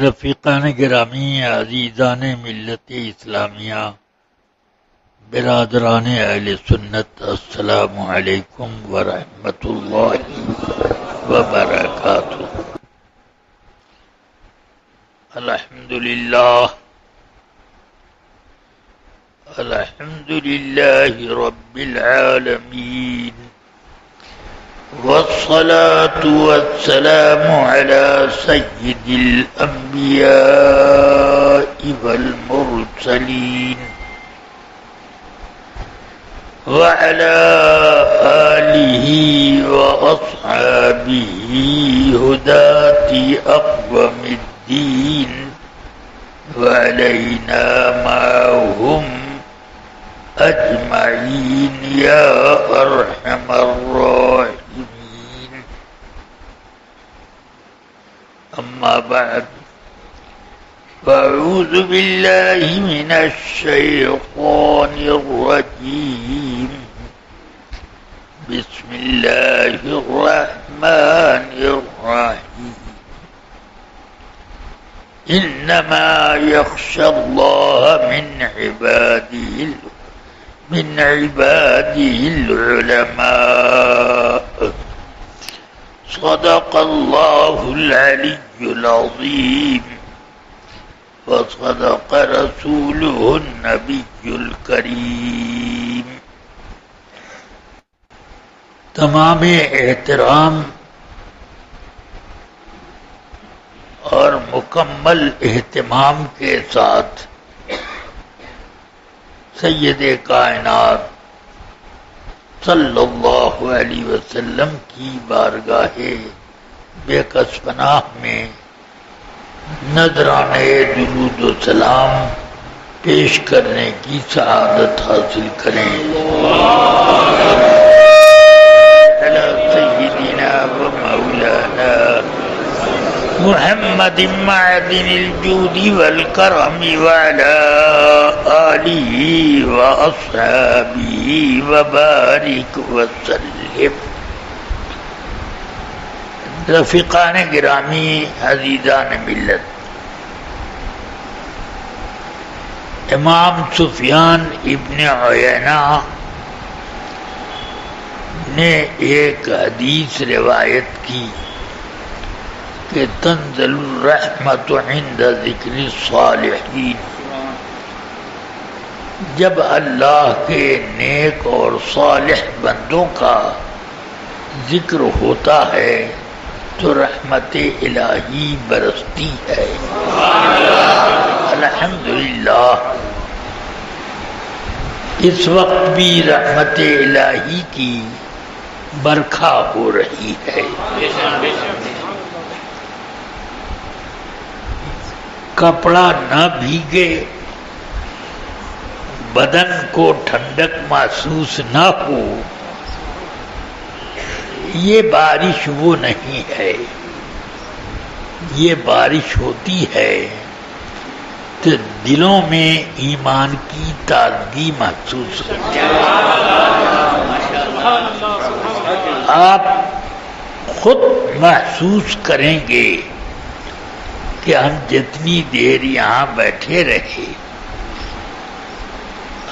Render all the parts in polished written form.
رفیقان گرامی، عزیزان ملت اسلامیہ، برادران اہل سنت، السلام علیکم ورحمۃ اللہ وبرکاتہ۔ الحمد للہ رب العالمین، والصلاة والسلام على سيد الأنبياء والمرسلين وعلى آله وأصحابه هداة أقوم الدين وعلينا معهم أجمعين يا أرحم الراحمين۔ أما بعد، فأعوذ بالله من الشيطان الرجيم، بسم الله الرحمن الرحيم۔ إنما يخشى الله من عباده العلماء، صدق الله العلي العظيم، وصدق رسوله النبي الكريم۔ تمام احترام اور مکمل اہتمام کے ساتھ سید کائنات صلی اللہ علیہ وسلم کی بارگاہ بے کس پناہ میں نذرانے درود و سلام پیش کرنے کی سعادت حاصل کریں۔ علی سیدنا و مولانا محمد معدن الجود والکرم وعلى آلہ واصحابہ وبارک وسلم۔ رفیقان گرامی، عزیزان ملت، امام سفیان ابن عیینہ نے ایک حدیث روایت کی کہ تنزل الرحمت عند ذکر الصالحین، جب اللہ کے نیک اور صالح بندوں کا ذکر ہوتا ہے تو رحمت الہی برستی ہے۔ الحمدللہ اس وقت بھی رحمت الہی کی برکھا ہو رہی ہے۔ کپڑا نہ بھیگے، بدن کو ٹھنڈک محسوس نہ ہو، یہ بارش وہ نہیں ہے۔ یہ بارش ہوتی ہے تو دلوں میں ایمان کی تازگی محسوس ہوتی ہے۔ آپ خود محسوس کریں گے کہ ہم جتنی دیر یہاں بیٹھے رہے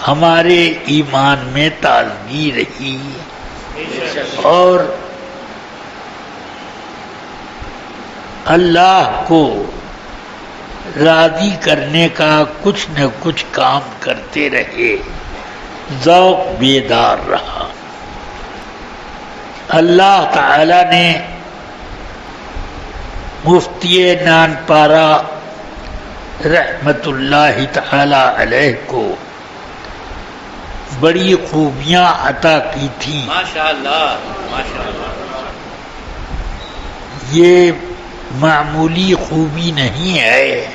ہمارے ایمان میں تازگی رہی اور اللہ کو راضی کرنے کا کچھ نہ کچھ کام کرتے رہے، ذوق بیدار رہا۔ اللہ تعالی نے مفتی نانپارہ رحمت اللہ تعالی علیہ کو بڑی خوبیاں عطا کی تھیں۔ ماشاءاللہ ماشاءاللہ۔ یہ معمولی خوبی نہیں ہے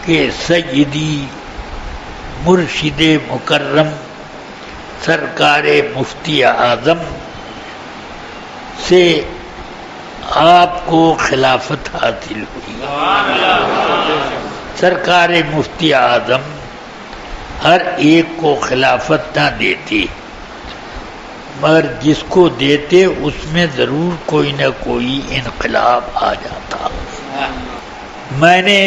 کہ سیدی مرشد مکرم سرکار مفتی اعظم سے آپ کو خلافت حاصل ہوئی۔ سرکار مفتی اعظم ہر ایک کو خلافت نہ دیتے، مگر جس کو دیتے اس میں ضرور کوئی نہ کوئی انقلاب آ جاتا۔ میں نے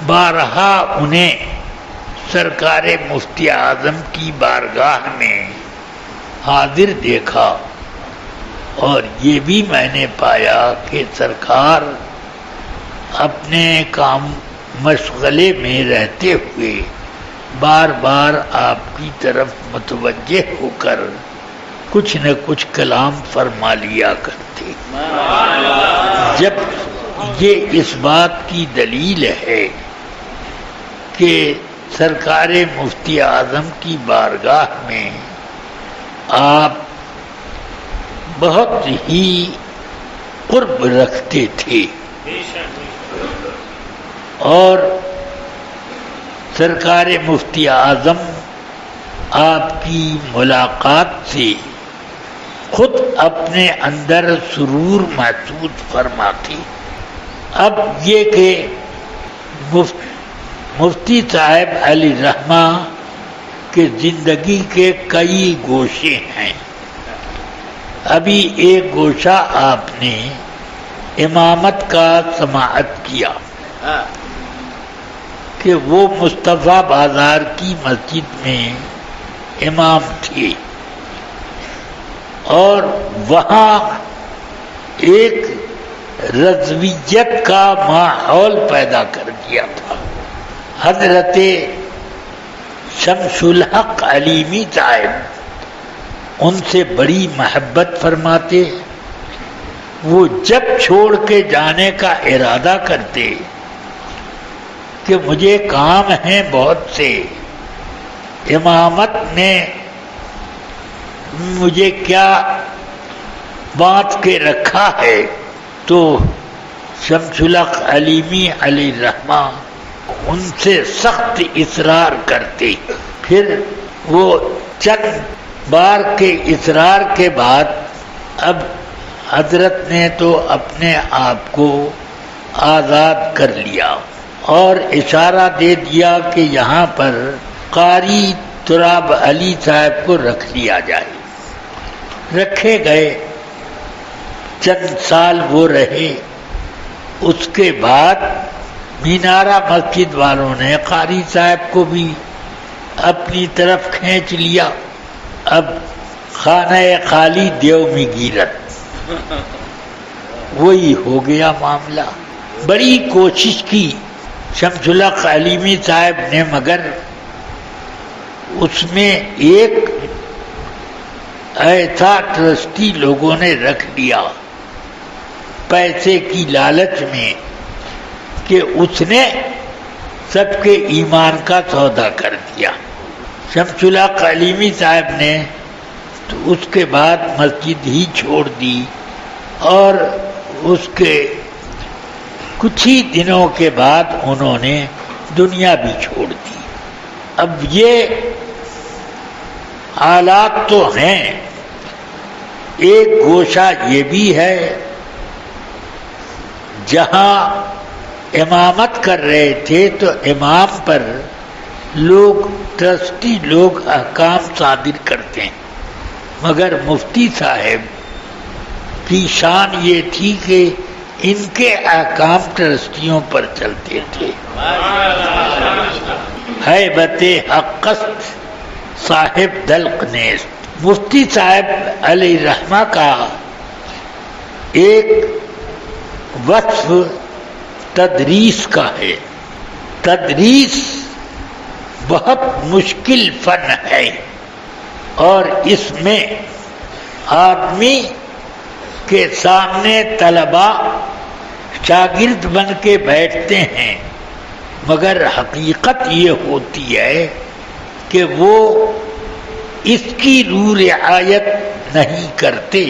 بارہا انہیں سرکار مفتی اعظم کی بارگاہ میں حاضر دیکھا، اور یہ بھی میں نے پایا کہ سرکار اپنے کام مشغلے میں رہتے ہوئے بار بار آپ کی طرف متوجہ ہو کر کچھ نہ کچھ کلام فرما لیا کرتے۔ جب یہ اس بات کی دلیل ہے کہ سرکار مفتی اعظم کی بارگاہ میں آپ بہت ہی قرب رکھتے تھے، اور سرکار مفتی اعظم آپ کی ملاقات سے خود اپنے اندر سرور محسوس فرماتے۔ اب یہ کہ مفتی صاحب علی رحمہ کے زندگی کے کئی گوشے ہیں۔ ابھی ایک گوشہ آپ نے امامت کا سماعت کیا کہ وہ مصطفیٰ بازار کی مسجد میں امام تھے، اور وہاں ایک رضویت کا ماحول پیدا کر دیا تھا۔ حضرت شمس الحق علیمی صاحب ان سے بڑی محبت فرماتے، وہ جب چھوڑ کے جانے کا ارادہ کرتے کہ مجھے کام ہیں بہت سے، امامت نے مجھے کیا بانٹ کے رکھا ہے، تو شمس الحق علیمی علیہ الرحمہ ان سے سخت اصرار کرتے۔ پھر وہ چند بار کے اصرار کے بعد اب حضرت نے تو اپنے آپ کو آزاد کر لیا اور اشارہ دے دیا کہ یہاں پر قاری تراب علی صاحب کو رکھ لیا جائے۔ رکھے گئے، چند سال وہ رہے، اس کے بعد مینارہ مسجد والوں نے قاری صاحب کو بھی اپنی طرف کھینچ لیا۔ اب خانہ خالی دیو میں گیرت، وہی ہو گیا معاملہ۔ بڑی کوشش کی شمس الحق علیمی صاحب نے، مگر اس میں ایک ایسا ٹرسٹی لوگوں نے رکھ دیا پیسے کی لالچ میں کہ اس نے سب کے ایمان کا سودا کر دیا۔ شمس الحق علیمی صاحب نے تو اس کے بعد مسجد ہی چھوڑ دی، اور اس کے کچھ ہی دنوں کے بعد انہوں نے دنیا بھی چھوڑ دی۔ اب یہ حالات تو ہیں۔ ایک گوشہ یہ بھی ہے جہاں امامت کر رہے تھے تو امام پر لوگ ٹرسٹی لوگ احکام صادر کرتے ہیں، مگر مفتی صاحب کی شان یہ تھی کہ ان کے احکام ٹرسٹیوں پر چلتے تھے۔ ہیبت حق است صاحب دلق نیست۔ مفتی صاحب علیہ رحمہ کا ایک وصف تدریس کا ہے۔ تدریس بہت مشکل فن ہے، اور اس میں آدمی کے سامنے طلباء شاگرد بن کے بیٹھتے ہیں، مگر حقیقت یہ ہوتی ہے کہ وہ اس کی روح رعایت نہیں کرتے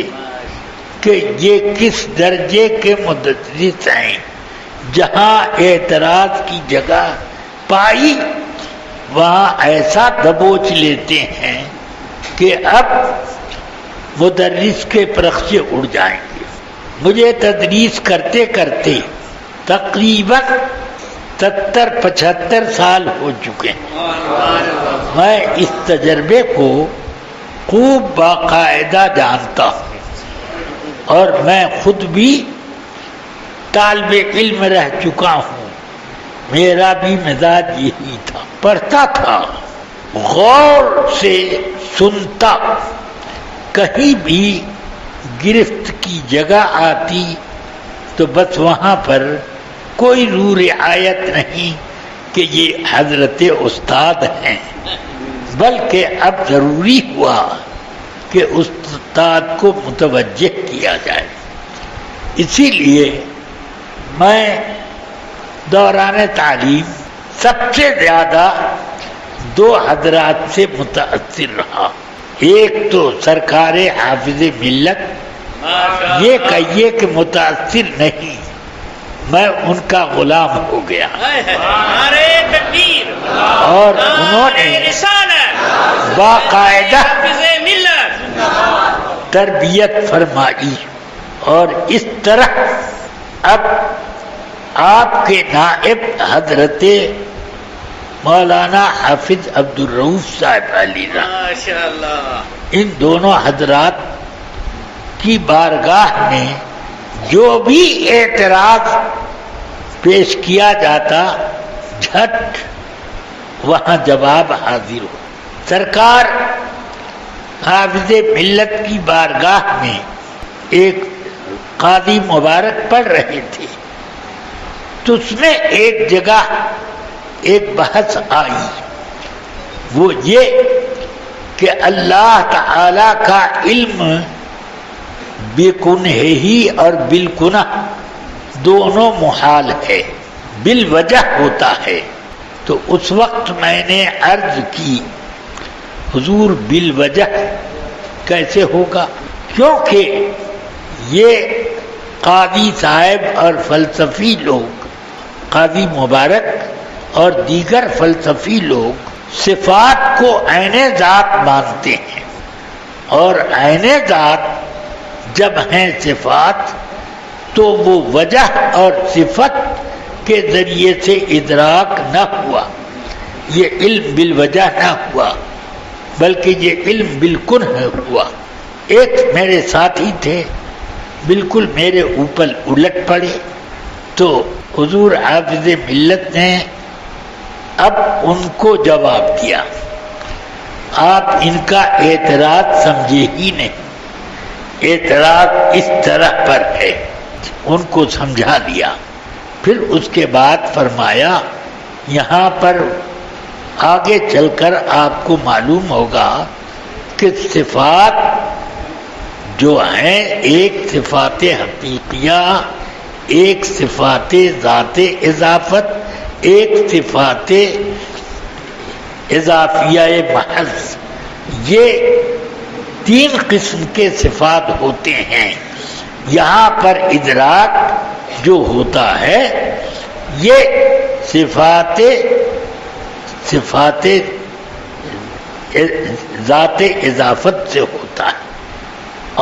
کہ یہ کس درجے کے مدرس ہیں۔ جہاں اعتراض کی جگہ پائی وہاں ایسا دبوچ لیتے ہیں کہ اب مدرس کے پرخچے اڑ جائیں گے۔ مجھے تدریس کرتے کرتے تقریباً 70-75 سال ہو چکے ہیں۔ میں اس تجربے کو خوب باقاعدہ جانتا ہوں، اور میں خود بھی طالب علم رہ چکا ہوں، میرا بھی مزاج یہی تھا، پڑھتا تھا، غور سے سنتا، کہیں بھی گرفت کی جگہ آتی تو بس وہاں پر کوئی رو رعایت نہیں کہ یہ حضرت استاد ہیں، بلکہ اب ضروری ہوا کہ استاد کو متوجہ کیا جائے۔ اسی لیے میں دوران تعلیم سب سے زیادہ دو حضرات سے متاثر رہا۔ ایک تو سرکار حافظ ملت، یہ کہیے کہ متاثر نہیں، میں ان کا غلام ہو گیا، اور انہوں نے باقاعدہ تربیت فرمائی، اور اس طرح اب آپ کے نائب حضرت مولانا حافظ عبد الرؤوف صاحب علی رحمہ، ان دونوں حضرات کی بارگاہ میں جو بھی اعتراض پیش کیا جاتا جھٹ وہاں جواب حاضر ہو۔ سرکار حافظ ملت کی بارگاہ میں ایک قاضی مبارک پڑھ رہے تھے، تو اس میں ایک جگہ ایک بحث آئی، وہ یہ کہ اللہ تعالی کا علم بکنہ ہی اور بالکنہ دونوں محال ہے، بالوجہ ہوتا ہے۔ تو اس وقت میں نے عرض کی حضور بالوجہ کیسے ہوگا، کیونکہ یہ قاضی صاحب اور فلسفی لوگ، قاضی مبارک اور دیگر فلسفی لوگ صفات کو عین ذات مانتے ہیں، اور عین ذات جب ہیں صفات تو وہ وجہ اور صفت کے ذریعے سے ادراک نہ ہوا، یہ علم بالوجہ نہ ہوا، بلکہ یہ علم بالکنہ ہوا۔ ایک میرے ساتھی تھے، بالکل میرے اوپر الٹ پڑے، تو حضور حافظ ملت نے اب ان کو جواب دیا، آپ ان کا اعتراض سمجھے ہی نہیں، اعتراض اس طرح پر ہے، ان کو سمجھا دیا۔ پھر اس کے بعد فرمایا یہاں پر آگے چل کر آپ کو معلوم ہوگا کہ صفات جو ہیں ایک صفات حقیقیہ، ایک صفات ذات اضافت، ایک صفات اضافیہ محض، یہ تین قسم کے صفات ہوتے ہیں۔ یہاں پر ادراک جو ہوتا ہے یہ صفات ذات اضافت سے ہوتا ہے،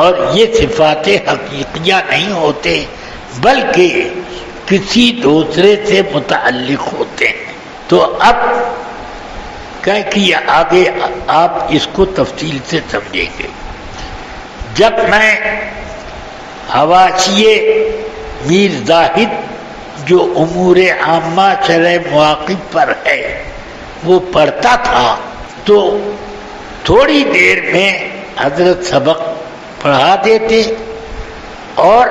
اور یہ صفات حقیقیہ نہیں ہوتے بلکہ کسی دوسرے سے متعلق ہوتے ہیں۔ تو اب کہ آگے آپ اس کو تفصیل سے سمجھیں گے۔ جب میں حواشی میر زاہد جو امور عامہ شرع مواقف پر ہے وہ پڑھتا تھا تو تھوڑی دیر میں حضرت سبق پڑھا دیتے، اور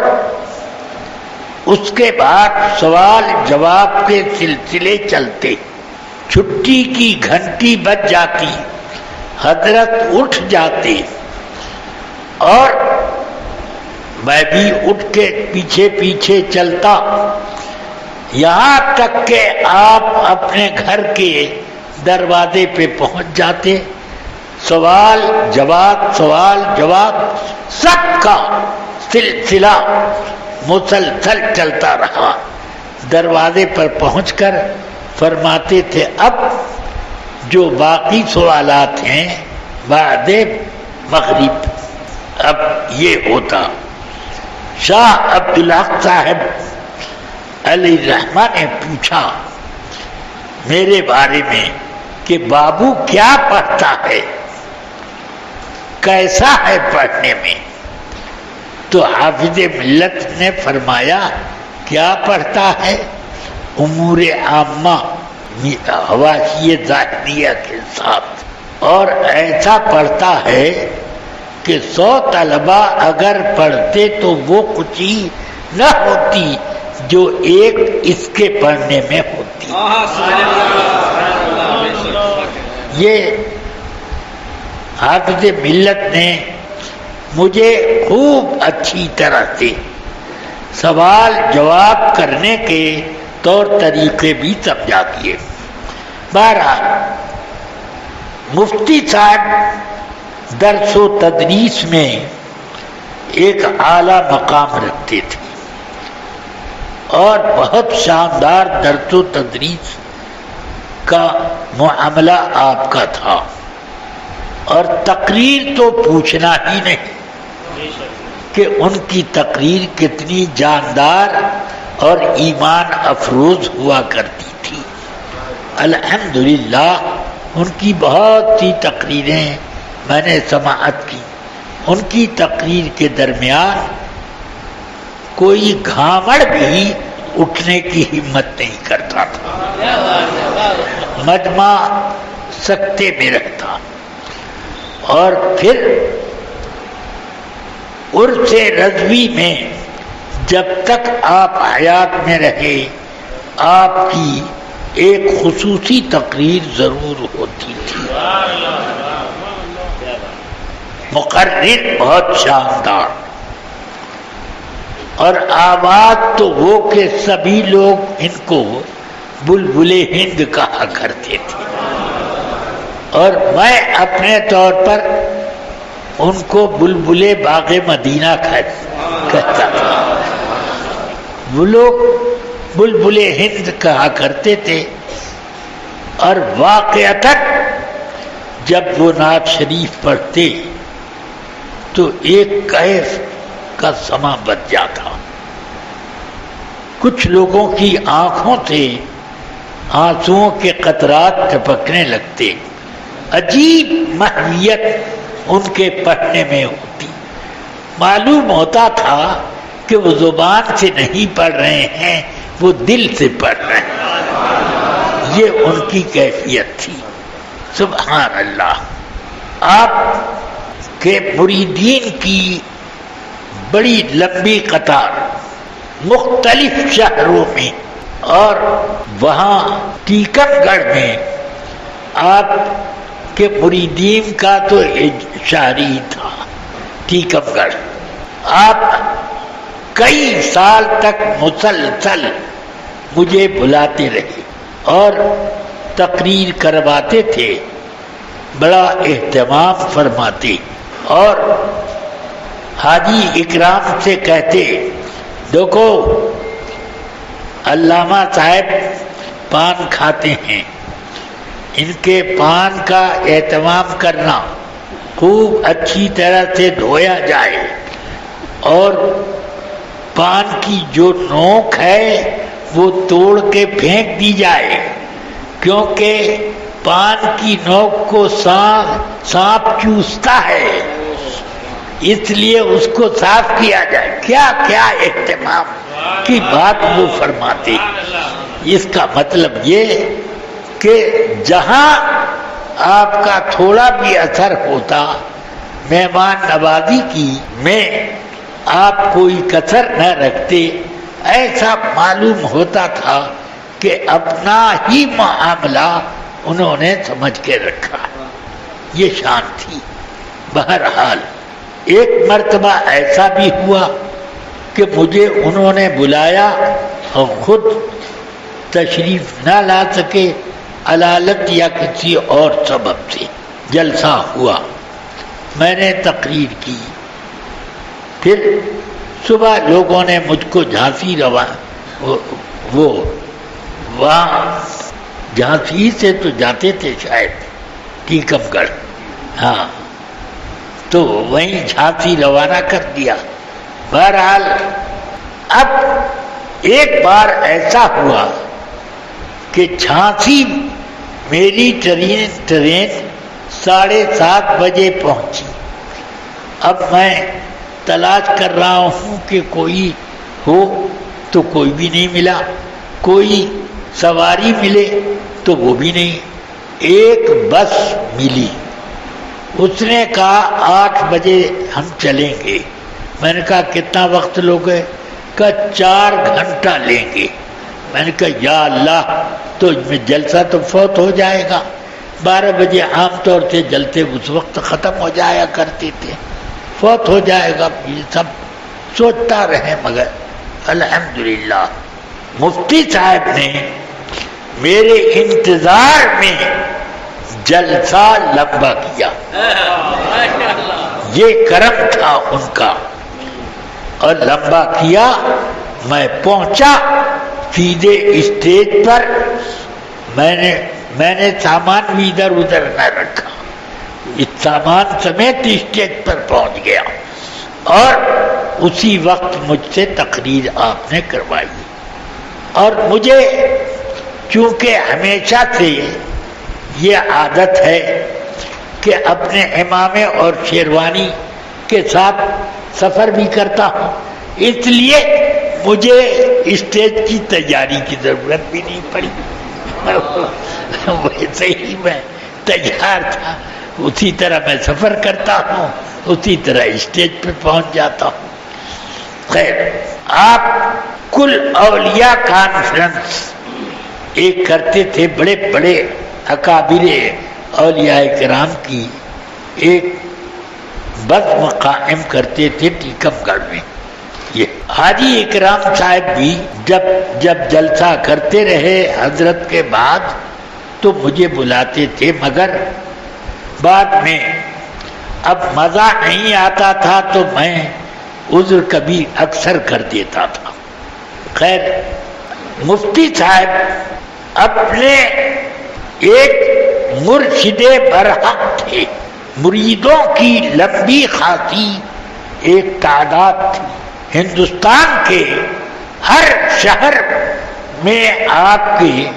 اس کے بعد سوال جواب کے سلسلے چلتے، چھٹی کی گھنٹی بج جاتی، حضرت اٹھ جاتے، اور میں بھی اٹھ کے پیچھے پیچھے چلتا، یہاں تک کہ آپ اپنے گھر کے دروازے پہ پہنچ جاتے۔ سوال جواب سب کا سلسلہ مسلسل چلتا رہا۔ دروازے پر پہنچ کر فرماتے تھے اب جو باقی سوالات ہیں بعد مغرب۔ اب یہ ہوتا، شاہ عبدالحق صاحب علیہ الرحمہ نے پوچھا میرے بارے میں کہ بابو کیا پڑھتا ہے، کیسا ہے پڑھنے میں؟ تو حافظ ملت نے فرمایا کیا پڑھتا ہے؟ امور عامہ حواشی ظاہریہ کے ساتھ، اور ایسا پڑھتا ہے کہ 100 طلبہ اگر پڑھتے تو وہ کچھ ہی نہ ہوتی جو ایک اس کے پڑھنے میں ہوتی۔ یہ حافظ ملت نے مجھے خوب اچھی طرح سے سوال جواب کرنے کے طور طریقے بھی سمجھا دیے۔ بہرحال مفتی صاحب درس و تدریس میں ایک اعلیٰ مقام رکھتے تھے اور بہت شاندار درس و تدریس کا معاملہ آپ کا تھا، اور تقریر تو پوچھنا ہی نہیں کہ ان کی تقریر کتنی جاندار اور ایمان افروز ہوا کرتی تھی۔ الحمدللہ ان کی بہت سی تقریریں میں نے سماعت کی۔ ان کی تقریر کے درمیان کوئی گھامڑ بھی اٹھنے کی ہمت نہیں کرتا تھا، مجمع سکتے میں رہتا۔ اور پھر عرس رضوی میں جب تک آپ حیات میں رہے آپ کی ایک خصوصی تقریر ضرور ہوتی تھی، مقرر بہت شاندار، اور آواز تو وہ کہ سبھی لوگ ان کو بلبل ہند کہا کرتے تھے، اور میں اپنے طور پر ان کو بلبل باغ مدینہ کہتا تھا۔ وہ لوگ بلبل ہند کہا کرتے تھے، اور واقعتاً جب وہ نعت شریف پڑھتے تو ایک کیف کا سما بچ جاتا۔ کچھ لوگوں کی آنکھوں سے آنسوؤں کے قطرات ٹپکنے لگتے، عجیب محویت ان کے پڑھنے میں ہوتی، معلوم ہوتا تھا کہ وہ زبان سے نہیں پڑھ رہے ہیں، وہ دل سے پڑھ رہے ہیں۔ یہ ان کی کیفیت تھی۔ سبحان اللہ۔ آپ کے مریدین کی بڑی لمبی قطار مختلف شہروں میں، اور وہاں ٹیکم گڑھ میں آپ کے مریدین کا تو شہری تھا ٹیکم گڑھ۔ آپ کئی سال تک مسلسل مجھے بلاتے رہے اور تقریر کرواتے تھے، بڑا اہتمام فرماتے، اور حاجی اکرام سے کہتے دیکھو علامہ صاحب پان کھاتے ہیں، ان کے پان کا اہتمام کرنا، خوب اچھی طرح سے دھویا جائے، اور پان کی جو نوک ہے وہ توڑ کے پھینک دی جائے، کیونکہ پان کی نوک کو سانپ چوستا ہے، اس لیے اس کو صاف کیا جائے۔ کیا کیا اہتمام کی بات وہ فرماتے۔ اس کا مطلب یہ کہ جہاں آپ کا تھوڑا بھی اثر ہوتا مہمان نوازی کی میں آپ کوئی کسر نہ رکھتے، ایسا معلوم ہوتا تھا کہ اپنا ہی معاملہ انہوں نے سمجھ کے رکھا۔ یہ شان تھی۔ بہرحال ایک مرتبہ ایسا بھی ہوا کہ مجھے انہوں نے بلایا اور خود تشریف نہ لا سکے، علالت یا کسی اور سبب سے جلسہ ہوا، میں نے تقریر کی، پھر صبح لوگوں نے مجھ کو جھانسی وہ وہاں جھانسی سے تو جاتے تھے شاید ٹیکم گڑھ، ہاں، تو وہیں جھانسی روانہ کر دیا۔ بہرحال اب ایک بار ایسا ہوا کہ جھانسی میری ٹرین 7:30 بجے پہنچی۔ اب میں تلاش کر رہا ہوں کہ کوئی ہو تو کوئی بھی نہیں ملا، کوئی سواری ملے تو وہ بھی نہیں، ایک بس ملی، اس نے کہا 8 بجے ہم چلیں گے۔ میں نے کہا کتنا وقت لوگے؟ کہا 4 گھنٹہ لیں گے۔ میں نے کہا یا اللہ، تو میں جلسہ تو فوت ہو جائے گا۔ 12 بجے عام طور سے جلسے اس وقت ختم ہو جایا کرتے تھے، فوت ہو جائے گا، یہ سب سوچتا رہے۔ مگر الحمدللہ مفتی صاحب نے میرے انتظار میں جلسہ لمبا کیا، یہ کرم تھا ان کا، اور لمبا کیا۔ میں پہنچا سیدھے اسٹیج پر، میں نے سامان بھی ادھر ادھر نہ رکھا، اس سامان سمیت اسٹیج پر پہنچ گیا، اور اسی وقت مجھ سے تقریر آپ نے کروائی۔ اور مجھے چونکہ ہمیشہ سے یہ عادت ہے کہ اپنے عمامے اور شیروانی کے ساتھ سفر بھی کرتا ہوں، اس لیے مجھے اسٹیج کی تیاری کی ضرورت بھی نہیں پڑی، ویسے ہی میں تیار تھا، اسی طرح میں سفر کرتا ہوں، اسی طرح اسٹیج پہ پہنچ جاتا ہوں۔ خیر، آپ کل اولیاء کانفرنس ایک کرتے تھے، بڑے بڑے اکابر اولیاء کرام کی ایک بزم قائم کرتے تھے ٹیکم گڑھ میں۔ یہ حاجی اکرام صاحب بھی جب جلسہ کرتے رہے حضرت کے بعد تو مجھے بلاتے تھے، مگر بعد میں اب مزہ نہیں آتا تھا تو میں عذر کبھی اکثر کر دیتا تھا۔ خیر، مفتی صاحب اپنے ایک مرشد برحق تھے، مریدوں کی لمبی خاصی ایک تعداد تھی، ہندوستان کے ہر شہر میں آپ کے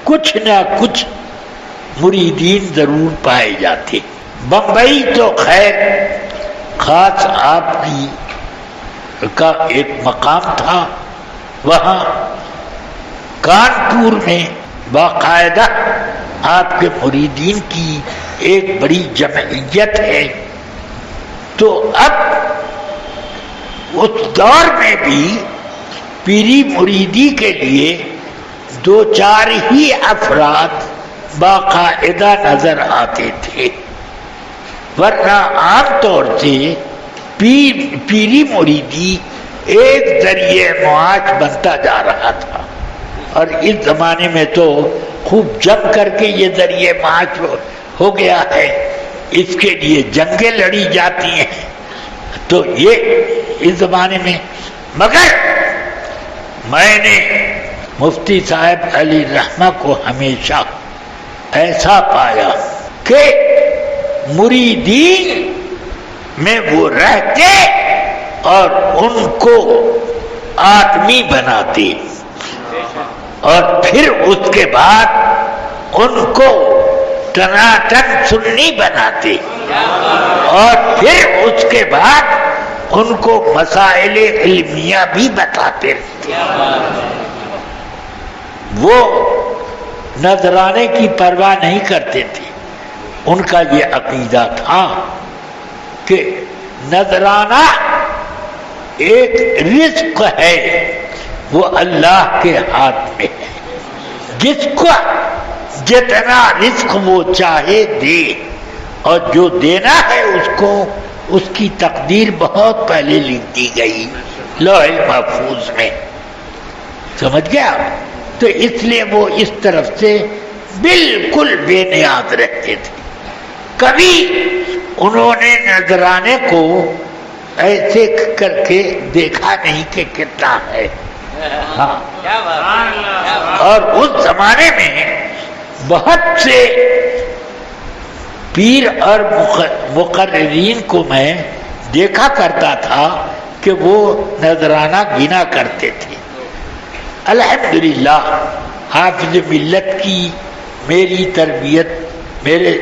کچھ نہ کچھ مریدین ضرور پائے جاتے۔ بمبئی تو خیر خاص آپ کی کا ایک مقام تھا، وہاں کانپور میں باقاعدہ آپ کے مریدین کی ایک بڑی جمعیت ہے۔ تو اب اس دور میں بھی پیری مریدی کے لیے 2-4 ہی افراد باقاعدہ نظر آتے تھے، ورنہ عام طور سے پیری مریدی ایک ذریعہ معاش بنتا جا رہا تھا، اور اس زمانے میں تو خوب جم کر کے یہ ذریعہ معاش ہو گیا ہے، اس کے لیے جنگیں لڑی جاتی ہیں، تو یہ اس زمانے میں۔ مگر میں نے مفتی صاحب علی رحمہ کو ہمیشہ ایسا پایا کہ مریدین میں وہ رہتے اور ان کو آدمی بناتے، اور پھر اس کے بعد ان کو ٹناٹن سنی بناتے، اور پھر اس کے بعد ان کو مسائل علمیہ بھی بتاتے رہتے۔ وہ نذرانے کی پرواہ نہیں کرتے تھے، ان کا یہ عقیدہ تھا کہ نذرانہ ایک رزق ہے، وہ اللہ کے ہاتھ میں ہے، جس کو جتنا رزق وہ چاہے دے، اور جو دینا ہے اس کو اس کی تقدیر بہت پہلے لکھ دی گئی لوح محفوظ میں، سمجھ گیا؟ تو اس لیے وہ اس طرف سے بالکل بے نیاز رہتے تھے، کبھی انہوں نے نذرانے کو ایسے کر کے دیکھا نہیں کہ کتنا ہے۔ ہاں، اور اس زمانے میں بہت سے پیر اور مقررین کو میں دیکھا کرتا تھا کہ وہ نذرانہ گنا کرتے تھے۔ الحمدللہ حافظ ملت کی میری تربیت، میرے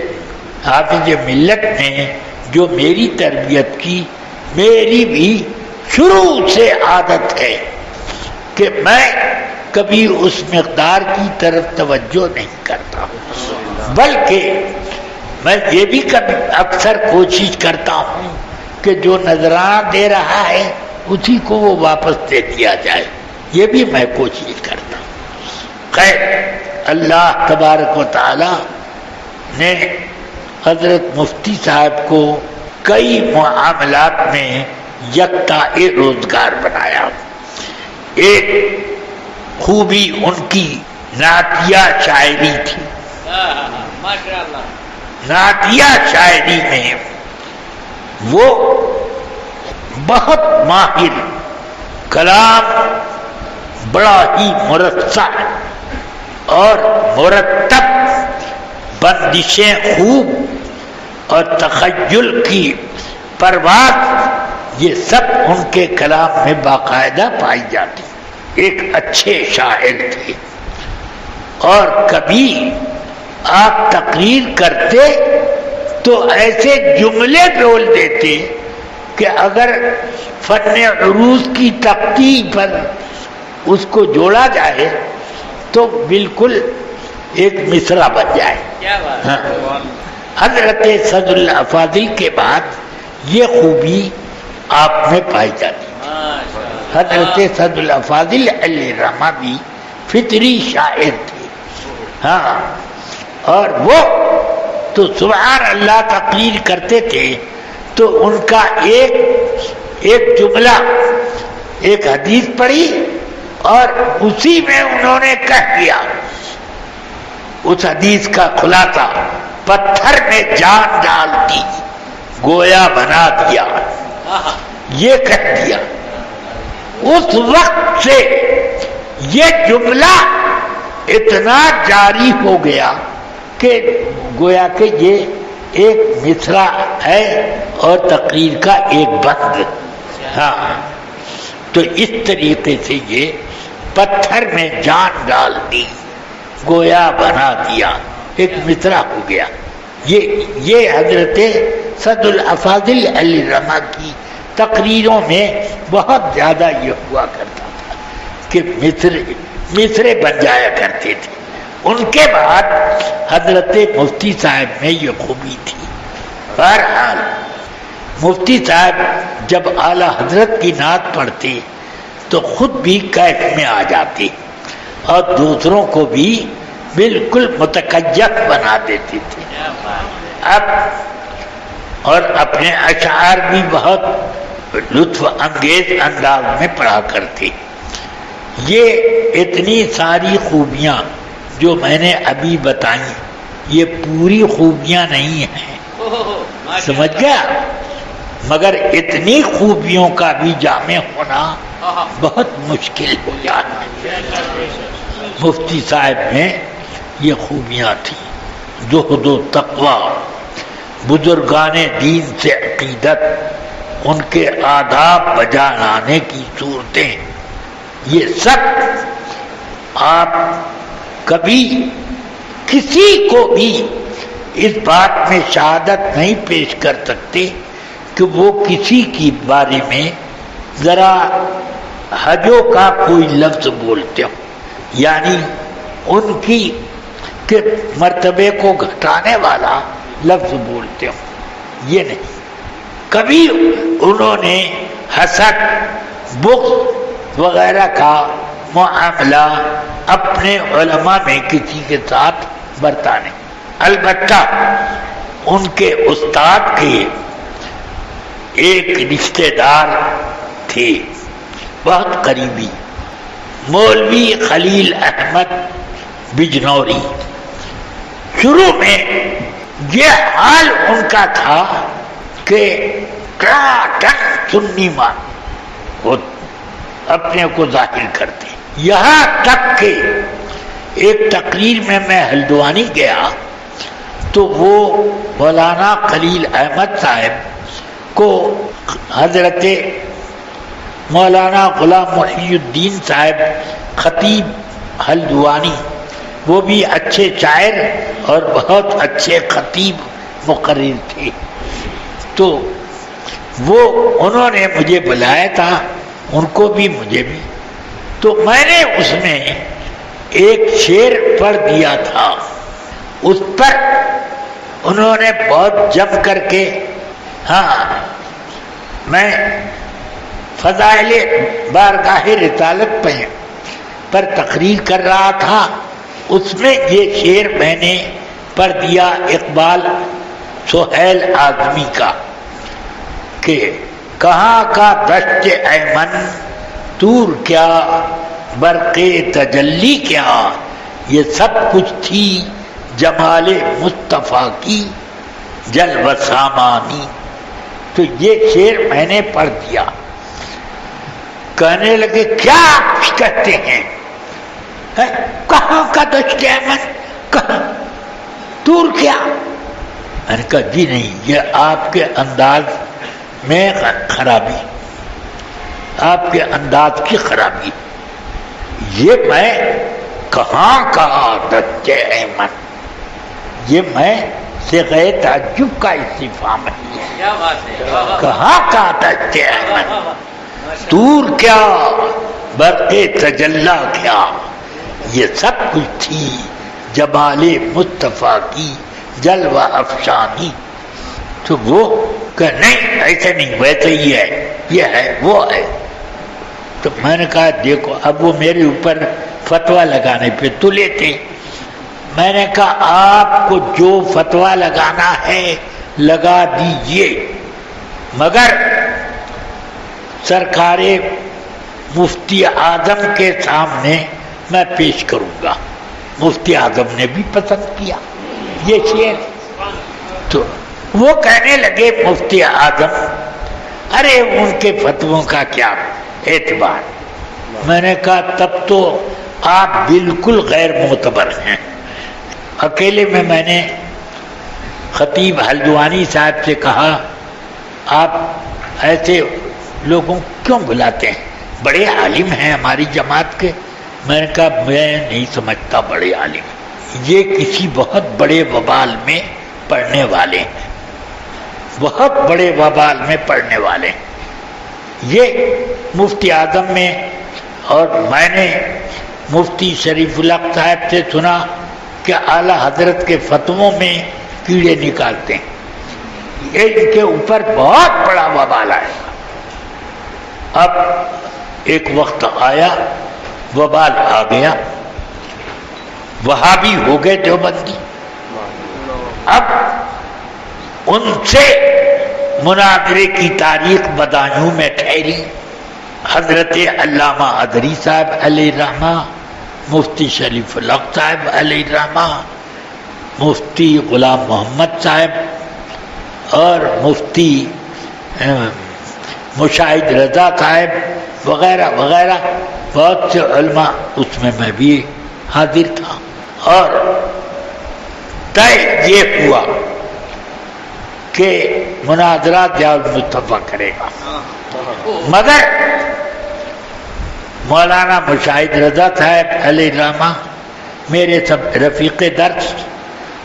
حافظ ملت نے جو میری تربیت کی، میری بھی شروع سے عادت ہے کہ میں کبھی اس مقدار کی طرف توجہ نہیں کرتا، بلکہ میں یہ بھی کبھی اکثر کوشش کرتا ہوں کہ جو نذرانہ دے رہا ہے اسی کو وہ واپس دے دیا جائے، یہ بھی میں کوشش کرتا ہوں۔ خیر، اللہ تبارک و تعالی نے حضرت مفتی صاحب کو کئی معاملات میں یکتا روزگار بنایا۔ ایک خوبی ان کی نعتیہ شاعری تھی۔ ماشاء اللہ۔ نعتیہ شاعری میں وہ بہت ماہر، کلام بڑا ہی مرصع اور مرتب، بندشیں خوب اور تخیل کی پرواز، یہ سب ان کے کلام میں باقاعدہ پائی جاتی۔ ایک اچھے شاعر تھے، اور کبھی آپ تقریر کرتے تو ایسے جملے بول دیتے کہ اگر فن عروض کی تختی پر اس کو جوڑا جائے تو بالکل ایک مصرع بن جائے۔ کیا بات ہاں۔ ہے۔ حضرت سعد الافاضل کے بعد یہ خوبی آپ میں پائی جاتی۔ ماشاء اللہ۔ حضرت سعد الافاضل علیہ الرحمہ بھی فطری شاعر تھے، ہاں، اور وہ تو سبحان اللہ تقریر کرتے تھے تو ان کا ایک جملہ، ایک حدیث پڑھی اور اسی میں انہوں نے کہہ دیا اس حدیث کا خلاصہ، پتھر میں جان ڈال دی گویا بنا دیا، یہ کہہ دیا۔ اس وقت سے یہ جملہ اتنا جاری ہو گیا کہ گویا کہ یہ ایک مصرع ہے اور تقریر کا ایک بند۔ ہاں، تو اس طریقے سے یہ پتھر میں جان ڈال دی گویا بنا دیا ایک مصرع ہو گیا۔ یہ حضرت سعد الافاضل علیہ الرحمہ کی تقریروں میں بہت زیادہ یہ ہوا کرتا تھا کہ مصرے بن جایا کرتے تھے۔ ان کے بعد حضرت مفتی صاحب میں یہ خوبی تھی۔ بہرحال مفتی صاحب جب اعلیٰ حضرت کی نعت پڑھتے تو خود بھی کیف میں آ جاتے اور دوسروں کو بھی بالکل متکیف بنا دیتے تھے۔ اب اور اپنے اشعار بھی بہت لطف انگیز انداز میں پڑھا کرتے۔ یہ اتنی ساری خوبیاں جو میں نے ابھی بتائیں یہ پوری خوبیاں نہیں ہیں، سمجھ گیا، مگر اتنی خوبیوں کا بھی جامع ہونا بہت مشکل ہو جاتا ہے۔ مفتی صاحب میں یہ خوبیاں تھیں، زہد و تقوی، بزرگان دین سے عقیدت، ان کے آداب بجا لانے کی صورتیں، یہ سب آپ کبھی کسی کو بھی اس بات میں شہادت نہیں پیش کر سکتے کہ وہ کسی کی بارے میں ذرا حجو کا کوئی لفظ بولتے ہو، یعنی ان کی کے مرتبے کو گھٹانے والا لفظ بولتے ہو، یہ نہیں۔ کبھی انہوں نے حسد، بغض وغیرہ کا معاملہ اپنے علماء میں کسی کے ساتھ برتا نہیں۔ البتہ ان کے استاد کے ایک رشتہ دار تھے بہت قریبی، مولوی خلیل احمد بجنوری۔ شروع میں یہ حال ان کا تھا کہ سنی مان وہ اپنے کو ظاہر کرتے، یہاں تک کہ ایک تقریر میں ہلدوانی گیا تو وہ مولانا خلیل احمد صاحب کو حضرت مولانا غلام محی الدین صاحب خطیب ہلدوانی، وہ بھی اچھے شاعر اور بہت اچھے خطیب مقرر تھے، تو انہوں نے مجھے بلایا تھا، ان کو بھی مجھے بھی، تو میں نے اس میں ایک شعر پڑھ دیا تھا، اس پر انہوں نے بہت جم کر کے، ہاں میں فضائل بارگاہ رسالت پر تقریر کر رہا تھا، اس میں یہ شعر میں نے پڑھ دیا اقبال سہیل اعظمی کا کہ کہاں کا دشت ایمن طور کیا برق تجلی کیا، یہ سب کچھ تھی جمال مصطفیٰ کی جلوہ سامانی۔ تو یہ شعر میں نے پڑھ دیا۔ کہنے لگے کیا آپ کہتے ہیں، کہاں کا دشت ایمن، کہاں طور کیا؟ میں نے کہا جی نہیں، یہ آپ کے انداز میں خرابی، آپ کے انداز کی خرابی، یہ میں کہاں کا دشت ایمن، یہ میں صیغہ تعجب کا استفہام ہے، کیا بات ہے، کہاں کا دشت ایمن طور کیا برق تجلی کیا، یہ سب کچھ تھی جمال مصطفیٰ کی جلوہ افشانی۔ تو وہ کہ نہیں ایسے نہیں، ویسے ہی ہے، یہ ہے وہ ہے۔ تو میں نے کہا دیکھو، اب وہ میرے اوپر فتویٰ لگانے پہ تلے تھے۔ میں نے کہا آپ کو جو فتویٰ لگانا ہے لگا دیجئے، مگر سرکار مفتی اعظم کے سامنے میں پیش کروں گا۔ مفتی اعظم نے بھی پسند کیا یہ شعر۔ تو وہ کہنے لگے مفتی اعظم ارے ان کے فتووں کا کیا اعتبار۔ میں نے کہا تب تو آپ بالکل غیر معتبر ہیں۔ اکیلے میں نے خطیب حلدوانی صاحب سے کہا آپ ایسے لوگوں کیوں بلاتے ہیں، بڑے عالم ہیں ہماری جماعت کے۔ میں نے کہا میں نہیں سمجھتا بڑے عالم، یہ کسی بہت بڑے وبال میں پڑھنے والے ہیں، بہت بڑے وبال میں پڑھنے والے ہیں۔ یہ مفتی اعظم میں، اور میں نے مفتی شریف الحق صاحب سے سنا کہ اعلیٰ حضرت کے فتووں میں کیڑے نکالتے ہیں، یہ ان کے اوپر بہت بڑا وبال آئے۔ اب ایک وقت آیا، وبال آ گیا، وہابی ہو گئے دیوبندی۔ اب ان سے مناظرے کی تاریخ بدایوں میں ٹھہری۔ حضرت علامہ ادری صاحب علیہ الرحمہ، مفتی شریف الحق صاحب علیہ الرحمہ، مفتی غلام محمد صاحب اور مفتی مشاہد رضا صاحب وغیرہ وغیرہ، بہت سے علماء، اس میں بھی حاضر تھا۔ اور طے یہ ہوا کہ مناظرہ ضیاء المصطفیٰ کرے گا، مگر مولانا مشاہد رضا صاحب علیہ الرحمہ میرے سب رفیق درس،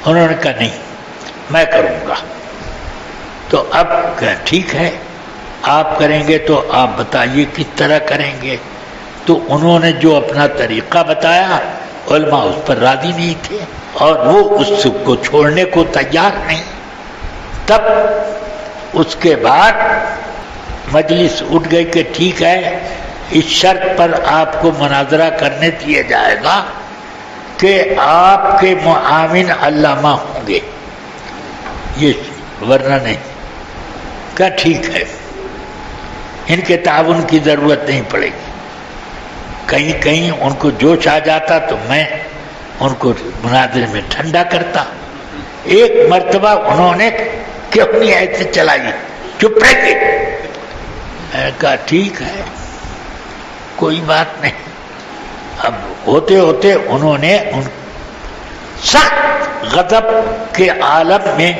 انہوں نے کہا نہیں میں کروں گا۔ تو اب کہ ٹھیک ہے آپ کریں گے تو آپ بتائیے کس طرح کریں گے۔ تو انہوں نے جو اپنا طریقہ بتایا، علماء اس پر راضی نہیں تھے اور وہ اس کو چھوڑنے کو تیار نہیں۔ تب اس کے بعد مجلس اٹھ گئی کہ ٹھیک ہے، اس شرط پر آپ کو مناظرہ کرنے دیا جائے گا کہ آپ کے معاون علامہ ہوں گے، یہ ورنہ نہیں۔ کہا ٹھیک ہے، ان کے تعاون کی ضرورت نہیں پڑے گی۔ کہیں کہیں ان کو جوش آ جاتا تو میں ان کو مناظرے میں ٹھنڈا کرتا۔ ایک مرتبہ انہوں نے کیوں نہیں ایسے چلائی، چپ رہ کے۔ میں نے کہا ٹھیک ہے کوئی بات نہیں۔ اب ہوتے ہوتے انہوں نے سخت غضب کے عالم میں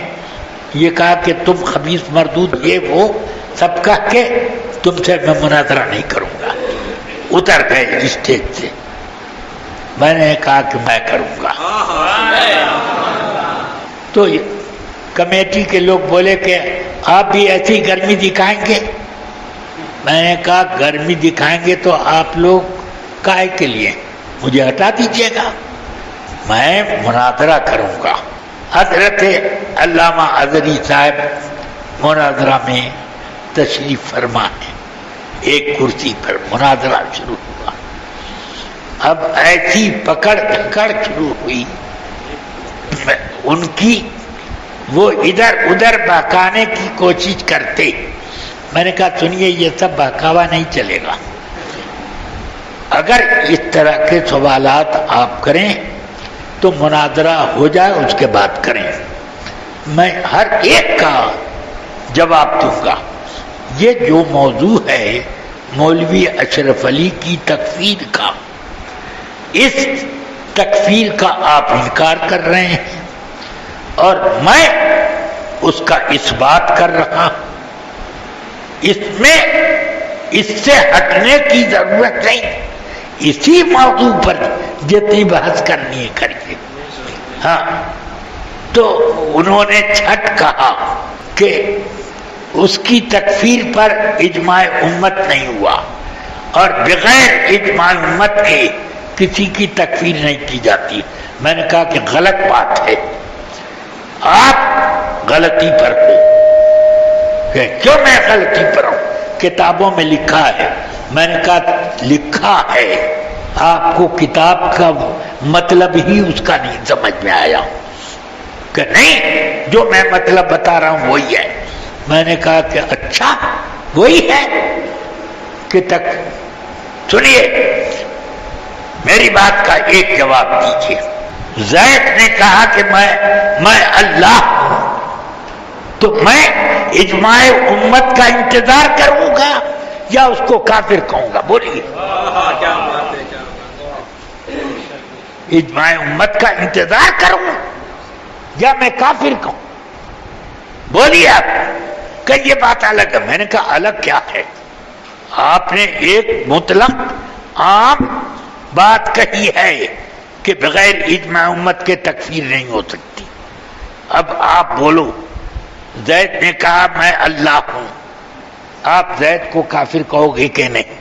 یہ کہا کہ تم خبیث مردود یہ وہ سب کہہ کے تم سے میں مناظرہ نہیں کروں گا، اتر گئے اسٹیج سے۔ میں نے کہا کہ میں کروں گا۔ تو کمیٹی کے لوگ بولے کہ آپ بھی ایسی گرمی دکھائیں گے؟ میں نے کہا گرمی دکھائیں گے تو آپ لوگ کائے کے لیے؟ مجھے ہٹا دیجیے گا، میں مناظرہ کروں گا۔ حضرت علامہ اظہری صاحب مناظرہ میں تشریف فرما ہے، ایک کرسی پر مناظرہ شروع ہوا۔ اب ایسی پکڑ دھکڑ شروع ہوئی ان کی، وہ ادھر ادھر بہکانے کی کوشش کرتے۔ میں نے کہا سنیے، یہ سب بہکاوا نہیں چلے گا، اگر اس طرح کے سوالات آپ کریں تو مناظرہ ہو جائے، اس کے بعد کریں، میں ہر ایک کا جواب دوں گا۔ یہ جو موضوع ہے مولوی اشرف علی کی تکفیر کا، اس تکفیر کا آپ انکار کر رہے ہیں اور میں اس کا اثبات کر رہا ہوں۔ اس میں اس سے ہٹنے کی ضرورت نہیں، اسی موضوع پر جتنی بحث کرنی ہے کریے۔ ہاں، تو انہوں نے چھٹ کہا کہ اس کی تکفیر پر اجماع امت نہیں ہوا اور بغیر اجماع امت کے کسی کی تکفیر نہیں کی جاتی۔ میں نے کہا کہ غلط بات ہے، آپ غلطی پر ہو۔ کہ کیوں میں غلطی پر ہوں؟ کتابوں میں لکھا ہے۔ میں نے کہا لکھا ہے، آپ کو کتاب کا مطلب ہی اس کا نہیں سمجھ میں آیا کہ نہیں، جو میں مطلب بتا رہا ہوں وہی ہے۔ میں نے کہا کہ اچھا وہی ہے کہ تک سنیے میری بات کا ایک جواب دیجیے۔ زید نے کہا کہ میں اللہ ہوں، تو میں اجماع امت کا انتظار کروں گا یا اس کو کافر کہوں گا؟ بولیے، اجماع امت کا انتظار کروں یا میں کافر کہوں؟ بولیے آپ، کہ یہ بات الگ ہے۔ میں نے کہا الگ کیا ہے؟ آپ نے ایک مطلق عام بات کہی ہے کہ بغیر اجماع امت کے تکفیر نہیں ہو سکتی۔ اب آپ بولو، زید نے کہا میں اللہ ہوں، آپ زید کو کافر کہو گے کہ نہیں؟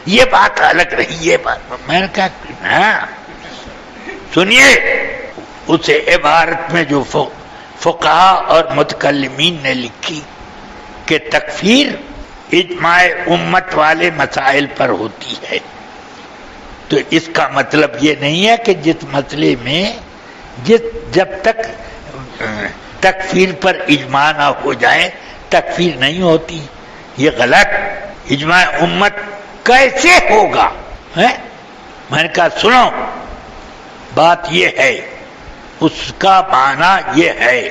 یہ بات الگ رہی، یہ بات۔ میں نے کہا ہاں سنیے، اس عبارت میں جو فقہا اور متکلمین نے لکھی کہ تکفیر اجماع امت والے مسائل پر ہوتی ہے، تو اس کا مطلب یہ نہیں ہے کہ جس مسئلے میں جب تک تکفیر پر اجماع نہ ہو جائے تکفیر نہیں ہوتی۔ یہ غلط۔ اجماع امت کیسے ہوگا؟ میں نے کہا سنو، بات یہ ہے، اس کا معنی یہ ہے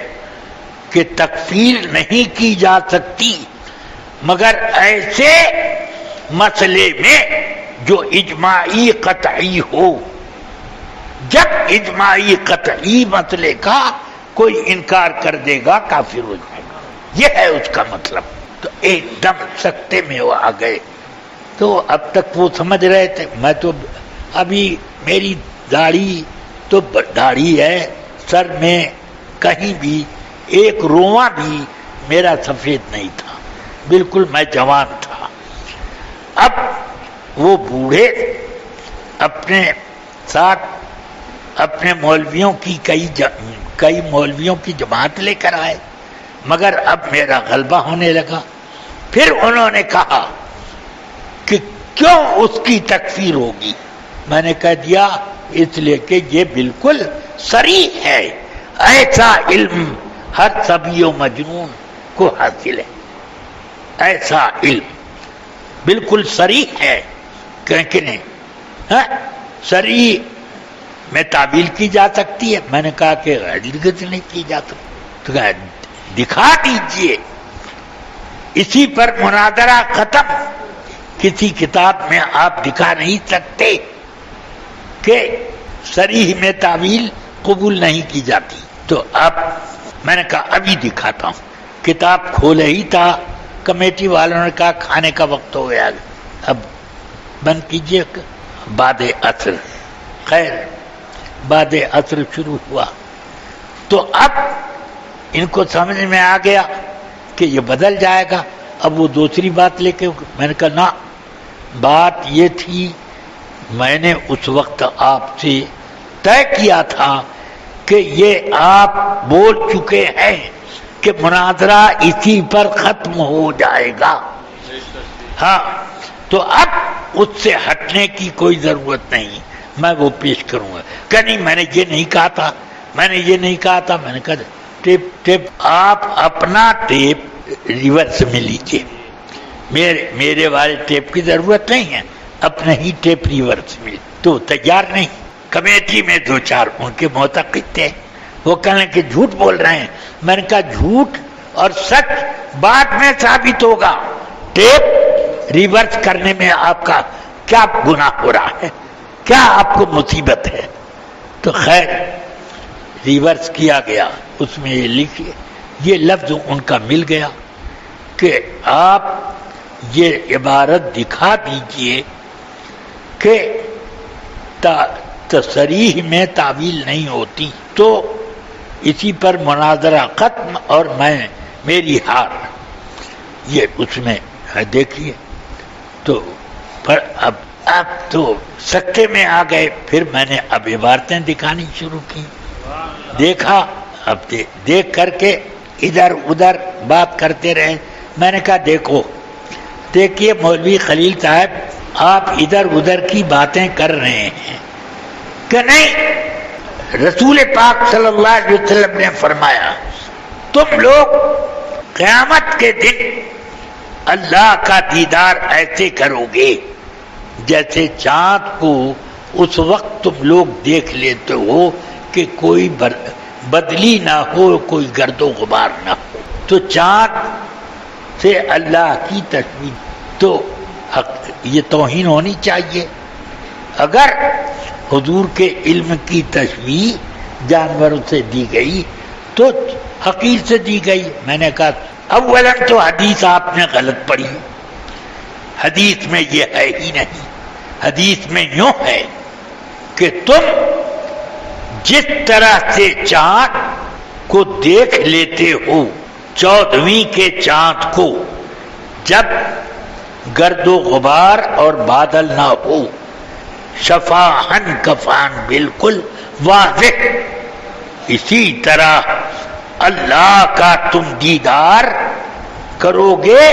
کہ تکفیر نہیں کی جا سکتی مگر ایسے مسئلے میں جو اجماعی قطعی ہو۔ جب اجماعی قطعی مسئلے کا کوئی انکار کر دے گا کافر ہو جائے گا، یہ ہے اس کا مطلب۔ تو ایک دم سکتے میں وہ آ گئے۔ تو اب تک وہ سمجھ رہے تھے، میں تو ابھی میری داڑھی تو داڑھی ہے، سر میں کہیں بھی ایک رواں بھی میرا سفید نہیں تھا، بالکل میں جوان تھا۔ اب وہ بوڑھے اپنے ساتھ اپنے مولویوں کی کئی مولویوں کی جماعت لے کر آئے، مگر اب میرا غلبہ ہونے لگا۔ پھر انہوں نے کہا کہ کیوں اس کی تکفیر ہوگی؟ میں نے کہہ دیا اس لیے کہ یہ بالکل صریح ہے، ایسا علم ہر صبی و مجنون کو حاصل ہے، ایسا علم بالکل صریح ہے کہ نہیں؟ صریح میں تعبیل کی جا سکتی ہے؟ میں نے کہا کہ ہرگز نہیں کی جا سکتی۔ تو کہا دکھا دیجئے۔ اسی پر مناظرہ ختم۔ کسی کتاب میں آپ دکھا نہیں سکتے کہ صریح میں تعبیل قبول نہیں کی جاتی۔ تو اب میں نے کہا ابھی دکھاتا ہوں۔ کتاب کھولے ہی تھا، کمیٹی والوں نے کہا کھانے کا وقت ہو گیا، اب بند کیجئے۔ بعد عصر، خیر بعد عصر شروع ہوا تو اب ان کو سمجھ میں آ گیا کہ یہ بدل جائے گا۔ اب وہ دوسری بات لے کے، میں نے کہا نا، بات یہ تھی میں نے اس وقت آپ سے طے کیا تھا کہ یہ آپ بول چکے ہیں کہ مناظرہ اسی پر ختم ہو جائے گا، ہاں، تو اب اس سے ہٹنے کی کوئی ضرورت نہیں، میں وہ پیش کروں گا۔ کہ نہیں، میں نے یہ نہیں کہا تھا، میں نے یہ نہیں کہا تھا، میں نے کہا ٹیپ آپ اپنا ٹیپ ریورس میں لیجیے، میرے والے ٹیپ کی ضرورت نہیں ہے، اپنے ہی ٹیپ ریورس میں۔ تو تیار نہیں، کمیٹی میں دو چار ان کے معتقد تھے، وہ کہنے کہ جھوٹ بول رہے ہیں۔ میں نے کہا جھوٹ اور سچ بعد میں ثابت ہوگا، ٹیپ ریورس کرنے میں آپ کا کیا گناہ ہو رہا ہے، کیا آپ کو مصیبت ہے؟ تو خیر ریورس کیا گیا، اس میں یہ لکھے، یہ لفظ ان کا مل گیا کہ آپ یہ عبارت دکھا دیجئے کہ تصریح میں تعویل نہیں ہوتی، تو اسی پر مناظرہ ختم اور میری ہار، یہ اس میں ہے، دیکھیے۔ تو پر اب تو سکتے میں آ گئے، پھر میں نے اب عبارتیں دکھانی شروع کی، دیکھا، اب دیکھ کر کے ادھر ادھر بات کرتے رہے۔ میں نے کہا دیکھیے مولوی خلیل صاحب، آپ ادھر ادھر کی باتیں کر رہے ہیں کہ نہیں، رسول پاک صلی اللہ علیہ وسلم نے فرمایا تم لوگ قیامت کے دن اللہ کا دیدار ایسے کرو گے جیسے چاند کو اس وقت تم لوگ دیکھ لیتے ہو کہ کوئی بدلی نہ ہو، کوئی گرد و غبار نہ ہو۔ تو چاند سے اللہ کی تشبیہ، تو یہ توہین ہونی چاہیے۔ اگر حضور کے علم کی تشبیہ جانوروں سے دی گئی تو حقیر سے دی گئی۔ میں نے کہا اولاً تو حدیث آپ نے غلط پڑھی، حدیث میں یہ ہے ہی نہیں، حدیث میں یوں ہے کہ تم جس طرح سے چاند کو دیکھ لیتے ہو، 14ویں کے چاند کو، جب گرد و غبار اور بادل نہ ہو، شفاہن کفان بالکل واضح، اسی طرح اللہ کا تم دیدار کرو گے،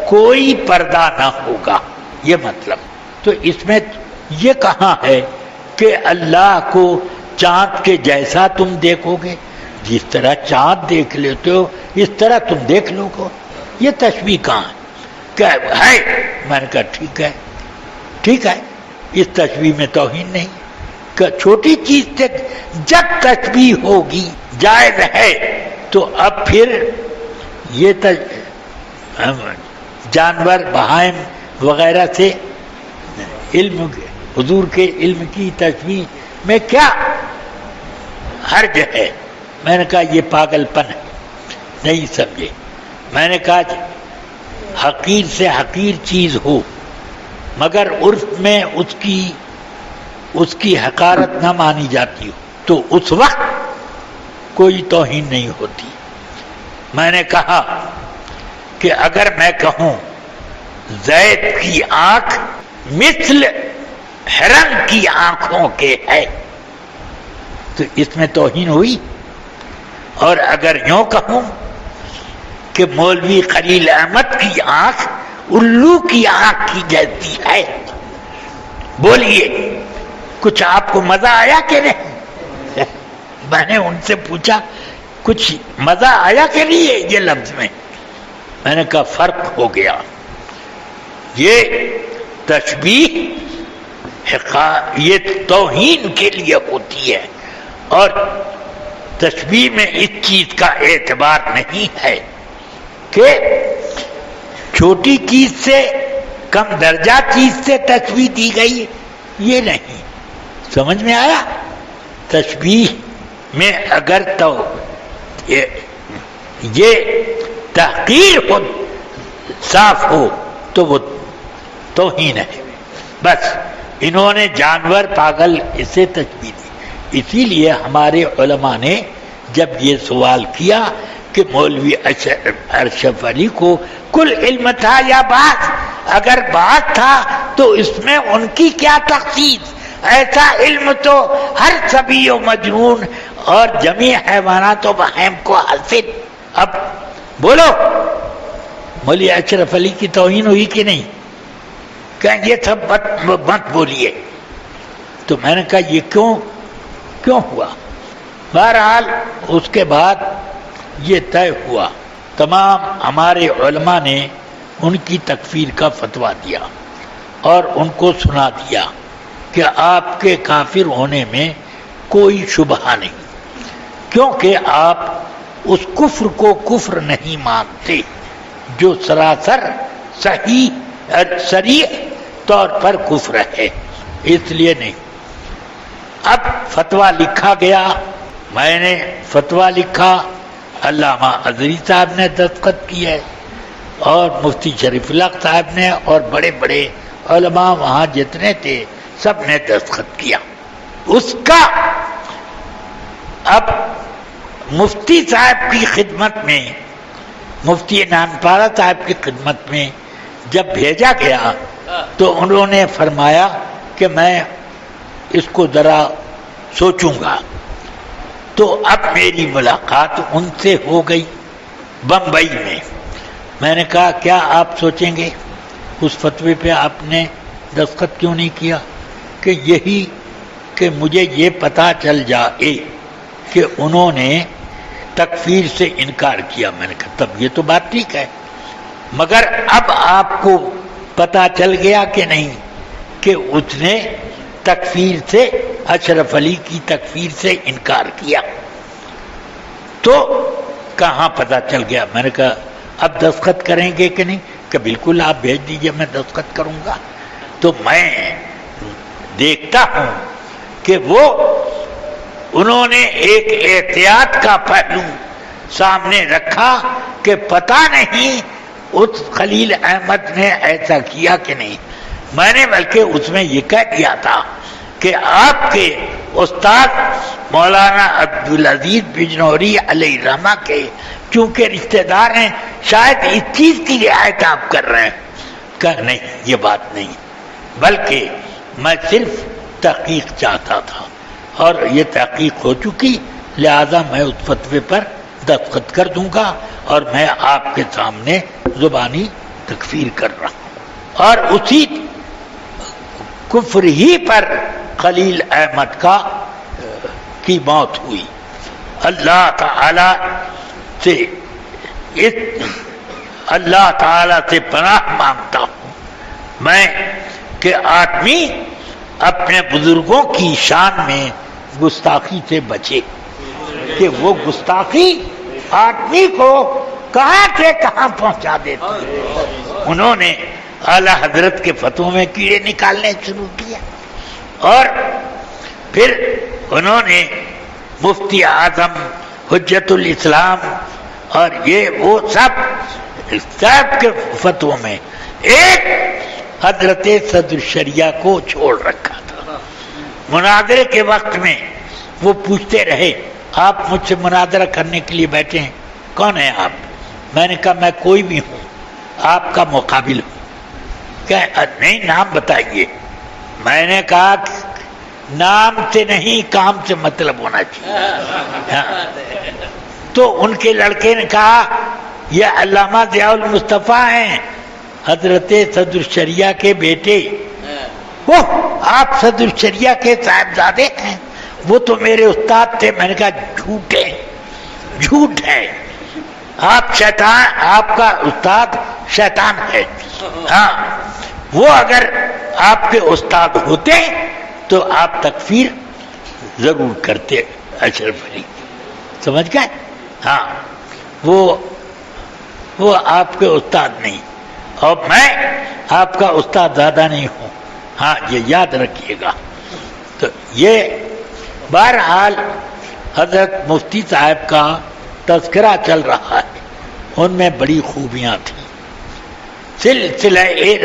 کوئی پردہ نہ ہوگا، یہ مطلب۔ تو اس میں یہ کہاں ہے کہ اللہ کو چاند کے جیسا تم دیکھو گے، جس طرح چاند دیکھ لیتے ہو اس طرح تم دیکھ لو گے، یہ تشبیہ کہاں ہے؟ کہ ہے؟ میں نے کہا ٹھیک ہے، اس تشبیہ میں توہین نہیں، کہ چھوٹی چیز سے جب تشبیہ ہوگی جائز ہے، تو اب پھر یہ جانور بہائم وغیرہ سے علم، حضور کے علم کی تشبیہ میں کیا حرج ہے؟ میں نے کہا یہ پاگل پن ہے، نہیں سمجھے۔ میں نے کہا حقیر سے حقیر چیز ہو مگر عرف میں اس کی حقارت نہ مانی جاتی ہو تو اس وقت کوئی توہین نہیں ہوتی۔ میں نے کہا کہ اگر میں کہوں زید کی آنکھ مثل ہرن کی آنکھوں کے ہے تو اس میں توہین ہوئی، اور اگر یوں کہوں کہ مولوی خلیل احمد کی آنکھ الو کی آنکھ کی جیسی ہے، بولیے کچھ آپ کو مزہ آیا کہ نہیں؟ میں نے ان سے پوچھا کچھ مزہ آیا کہ نہیں ہے یہ لفظ میں؟ میں نے کہا فرق ہو گیا، یہ تشبیہ یہ توہین کے لیے ہوتی ہے، اور تشبیہ میں اس چیز کا اعتبار نہیں ہے کہ چھوٹی چیز سے کم درجہ چیز سے تشبیہ دی گئی، یہ نہیں۔ سمجھ میں آیا؟ تشبیہ میں اگر تو یہ تحقیر ہو، صاف ہو، تو وہ توہین ہے۔ بس انہوں نے جانور پاگل اسے تشبیہ دی، اسی لیے ہمارے علماء نے جب یہ سوال کیا کہ مولوی اشرف علی کو کل علم تھا یا بعض؟ اگر بعض تھا تو اس میں ان کی کیا تخصیص؟ ایسا علم تو ہر سبی و مجنون اور جمیع حیوانات و بہائم کو حاصل۔ اب بولو مولوی اشرف علی کی توہین ہوئی کہ نہیں؟ کہ یہ سب مت بولیے۔ تو میں نے کہا یہ کیوں ہوا؟ بہرحال اس کے بعد یہ طے ہوا، تمام ہمارے علماء نے ان کی تکفیر کا فتویٰ دیا اور ان کو سنا دیا کہ آپ کے کافر ہونے میں کوئی شبہ نہیں، کیونکہ آپ اس کفر کو کفر نہیں مانتے جو سراسر صریح طور پر کفر ہے، اس لیے نہیں۔ اب فتویٰ لکھا گیا، میں نے فتویٰ لکھا، علامہ ازہری صاحب نے دستخط کیے اور مفتی شریف اللہ صاحب نے اور بڑے بڑے علماء وہاں جتنے تھے سب نے دستخط کیا اس کا۔ اب مفتی صاحب کی خدمت میں، مفتی نانپارہ صاحب کی خدمت میں جب بھیجا گیا تو انہوں نے فرمایا کہ میں اس کو ذرا سوچوں گا۔ تو اب میری ملاقات ان سے ہو گئی بمبئی میں۔ میں نے کہا کیا آپ سوچیں گے؟ اس فتوے پہ آپ نے دستخط کیوں نہیں کیا؟ کہ یہی کہ مجھے یہ پتہ چل جائے کہ انہوں نے تکفیر سے انکار کیا۔ میں نے کہا تب یہ تو بات ٹھیک ہے، مگر اب آپ کو پتہ چل گیا کہ نہیں کہ اس نے تکفیر سے، اشرف علی کی تکفیر سے انکار کیا؟ تو کہاں پتہ چل گیا؟ میں نے کہا اب دستخط کریں گے کہ نہیں؟ کہ بالکل آپ بھیج دیجئے، میں دستخط کروں گا۔ تو میں دیکھتا ہوں کہ وہ انہوں نے ایک احتیاط کا پہلو سامنے رکھا کہ پتہ نہیں اس خلیل احمد نے ایسا کیا کہ نہیں۔ میں نے بلکہ اس میں یہ کہہ دیا تھا کہ آپ کے استاد مولانا عبدالعزیز بجنوری علیہ الرحمہ کے چونکہ رشتہ دار ہیں، شاید اس چیز کی رعایت آپ کر رہے ہیں۔ کہ نہیں، یہ بات نہیں، بلکہ میں صرف تحقیق چاہتا تھا اور یہ تحقیق ہو چکی، لہذا میں اس فتوے پر دستخط کر دوں گا اور میں آپ کے سامنے زبانی تکفیر کر رہا ہوں۔ اور اسی کفر ہی پر خلیل احمد کی موت ہوئی۔ اللہ تعالی سے پناہ مانگتا ہوں میں کہ آدمی اپنے بزرگوں کی شان میں گستاخی سے بچے، کہ وہ گستاخی آدمی کو کہاں سے کہاں پہنچا دیتی۔ انہوں نے اعلی حضرت کے فتووں میں کیڑے نکالنے شروع کیا، اور پھر انہوں نے مفتی اعظم، حجت الاسلام اور یہ وہ سب کے فتووں میں ایک حضرت صدر الشریعہ کو چھوڑ رکھا تھا۔ مناظرے کے وقت میں وہ پوچھتے رہے آپ مجھ سے مناظرہ کرنے کے لیے بیٹھے ہیں، کون ہے آپ؟ میں نے کہا میں کوئی بھی ہوں، آپ کا مقابل ہوں۔ کہ نہیں، نام بتائیے۔ میں نے کہا نام سے نہیں، کام سے مطلب ہونا چاہیے۔ تو ان کے لڑکے نے کہا یہ علامہ ضیاء المصطفیٰ ہیں، حضرت صدر الشریعہ کے بیٹے۔ وہ آپ صدر الشریعہ کے صاحبزادے ہیں؟ وہ تو میرے استاد تھے۔ میں نے کہا جھوٹ ہے، آپ شیطان، آپ کا استاد شیطان ہے۔ ہاں، وہ اگر آپ کے استاد ہوتے تو آپ تکفیر ضرور کرتے اشرف علی، سمجھ گئے؟ ہاں، وہ آپ کے استاد نہیں، اور میں آپ کا استاد زیادہ نہیں ہوں، ہاں یہ یاد رکھیے گا۔ تو یہ بہرحال حضرت مفتی صاحب کا تذکرہ چل رہا ہے، ان میں بڑی خوبیاں تھیں، سلسلہ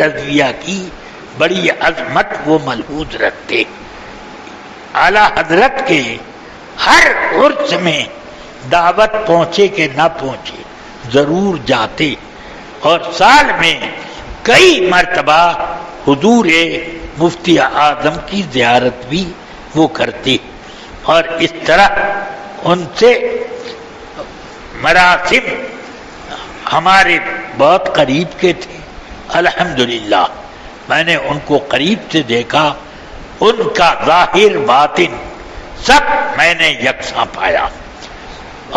رضویہ کی بڑی عظمت وہ ملحوظ رکھتے۔ اعلیٰ حضرت کے ہر عرس میں دعوت پہنچے کہ نہ پہنچے ضرور جاتے، اور سال میں کئی مرتبہ حضور مفتی اعظم کی زیارت بھی وہ کرتے، اور اس طرح ان سے مراسم ہمارے بہت قریب کے تھے۔ الحمدللہ میں نے ان کو قریب سے دیکھا، ان کا ظاہر باطن سب میں نے یکساں پایا،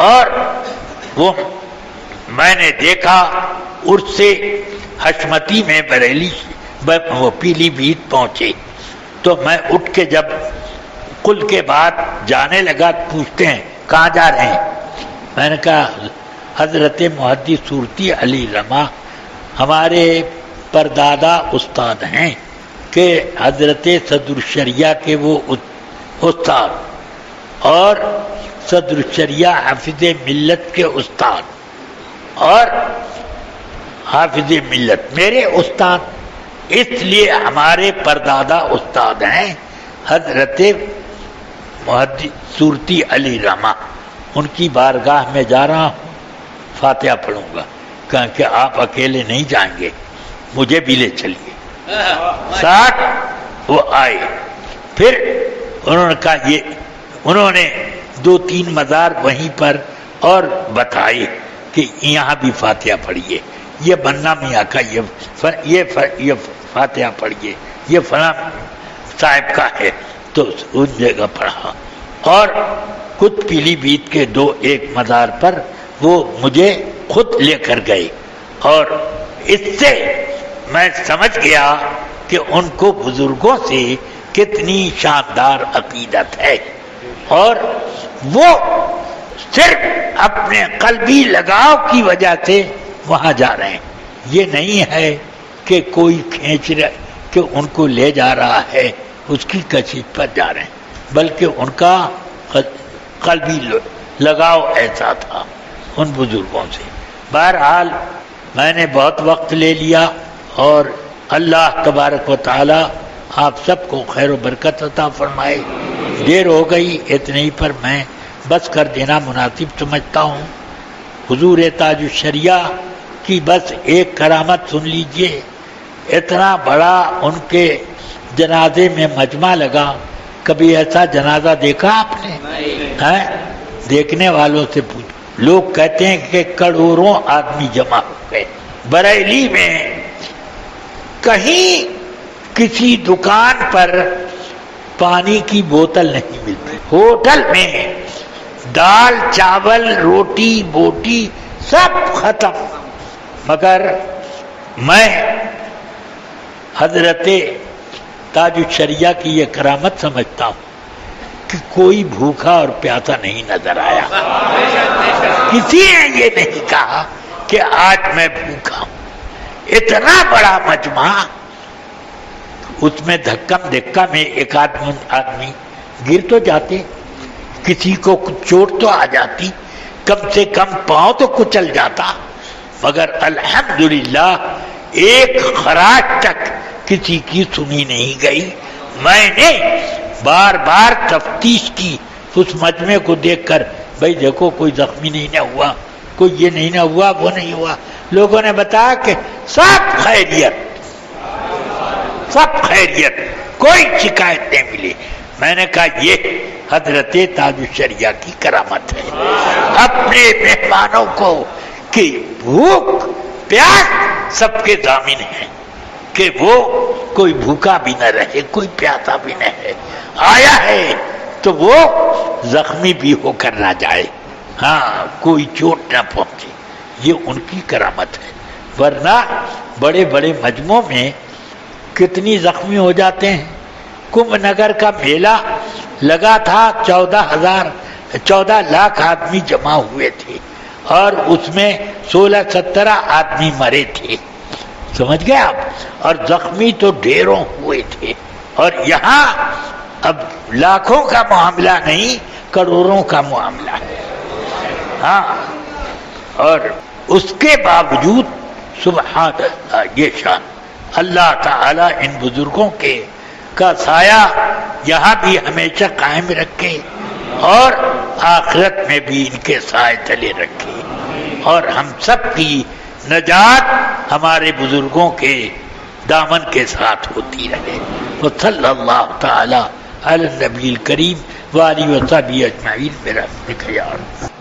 اور وہ میں نے دیکھا عرس حشمتی میں بریلی وہ پیلی بھیت پہنچے تو میں اٹھ کے جب کل کے بعد جانے لگا، پوچھتے ہیں کہاں جا رہے ہیں؟ میں نے کہا حضرت محدث صورتی علی رما ہمارے پردادا استاد ہیں کہ حضرت صدر الشریعہ کے وہ استاد، اور صدر الشریعہ حافظ ملت کے استاد، اور حافظ ملت میرے استاد، اس لیے ہمارے پردادا استاد ہیں حضرت محدث صورتی علی رما، ان کی بارگاہ میں جا رہا ہوں، فاتحہ پڑھوں گا، کہا کہ آپ اکیلے نہیں جائیں گے، مجھے بھی لے چلیے۔ ساتھ وہ آئے، پھر انہوں نے کہا انہوں نے 2-3 مزار وہیں پر اور بتائے کہ یہاں بھی فاتحہ پڑھیے، یہ بننا میاں کا یہ فاتحہ پڑھیے، یہ فلاں صاحب کا ہے، تو اس جگہ پڑھا، اور خود پیلی بھیت کے 2-1 مزار پر وہ مجھے خود لے کر گئے، اور اس سے میں سمجھ گیا کہ ان کو بزرگوں سے کتنی شاندار عقیدت ہے، اور وہ صرف اپنے قلبی لگاؤ کی وجہ سے وہاں جا رہے ہیں، یہ نہیں ہے کہ کوئی کھینچ رہا کہ ان کو لے جا رہا ہے اس کی کشش پر جا رہے ہیں، بلکہ ان کا قلبی لگاؤ ایسا تھا ان بزرگوں سے۔ بہرحال میں نے بہت وقت لے لیا، اور اللہ تبارک و تعالی آپ سب کو خیر و برکت عطا فرمائے۔ دیر ہو گئی، اتنے ہی پر میں بس کر دینا مناسب سمجھتا ہوں۔ حضور تاج الشریعہ کی بس ایک کرامت سن لیجئے، اتنا بڑا ان کے جنازے میں مجمع لگا، کبھی ایسا جنازہ دیکھا آپ نے؟ دیکھنے والوں سے پوچھ، لوگ کہتے ہیں کہ کروڑوں آدمی جمع ہو گئے۔ بریلی میں کہیں کسی دکان پر پانی کی بوتل نہیں ملتی، ہوٹل میں دال چاول روٹی بوٹی سب ختم، مگر میں حضرت تاج الشریعہ کی یہ کرامت سمجھتا ہوں کہ کوئی بھوکا اور پیاسا نہیں نظر آیا، کسی نے یہ نہیں کہا کہ آج میں بھوکا ہوں۔ اتنا بڑا مجمع، اس میں دھکم دھکا میں ایک آدمی گر تو جاتے، کسی کو چوٹ تو آ جاتی، کم سے کم پاؤں تو کچل جاتا، مگر الحمدللہ ایک خراش تک کسی کی سنی نہیں گئی۔ میں نے بار بار تفتیش کی اس مجمع کو دیکھ کر، بھائی دیکھو کوئی زخمی نہیں نہ ہوا، کوئی یہ نہیں نہ ہوا، وہ نہیں ہوا، لوگوں نے بتایا کہ سب خیریت، سب خیریت، کوئی شکایت نہیں ملی۔ میں نے کہا یہ حضرت تاج الشریعہ کی کرامت ہے، اپنے مہمانوں کو کہ بھوک پیاس سب کے ضامن ہیں، کہ وہ کوئی بھوکا بھی نہ رہے، کوئی پیاسا بھی نہ ہے، آیا ہے تو وہ زخمی بھی ہو کر نہ جائے، ہاں کوئی چوٹ نہ پہنچے، یہ ان کی کرامت ہے۔ ورنہ بڑے بڑے مجمعوں میں کتنی زخمی ہو جاتے ہیں۔ کمبھ نگر کا میلہ لگا تھا، 14 لاکھ آدمی جمع ہوئے تھے، اور اس میں 16-17 آدمی مرے تھے، سمجھ گئے آپ، اور زخمی تو ڈھیروں ہوئے تھے۔ اور یہاں اب لاکھوں کا معاملہ نہیں، کروڑوں کا معاملہ ہے، ہاں، اور اس کے باوجود سبحان اللہ، یہ شان اللہ تعالیٰ ان بزرگوں کے کا سایہ یہاں بھی ہمیشہ قائم رکھے، اور آخرت میں بھی ان کے سائے تلے رکھے، اور ہم سب کی نجات ہمارے بزرگوں کے دامن کے ساتھ ہوتی رہے۔ وصلی اللہ تعالی علی النبی الکریم وآلہ وصحبہ اجمعین برحمتک یا رب۔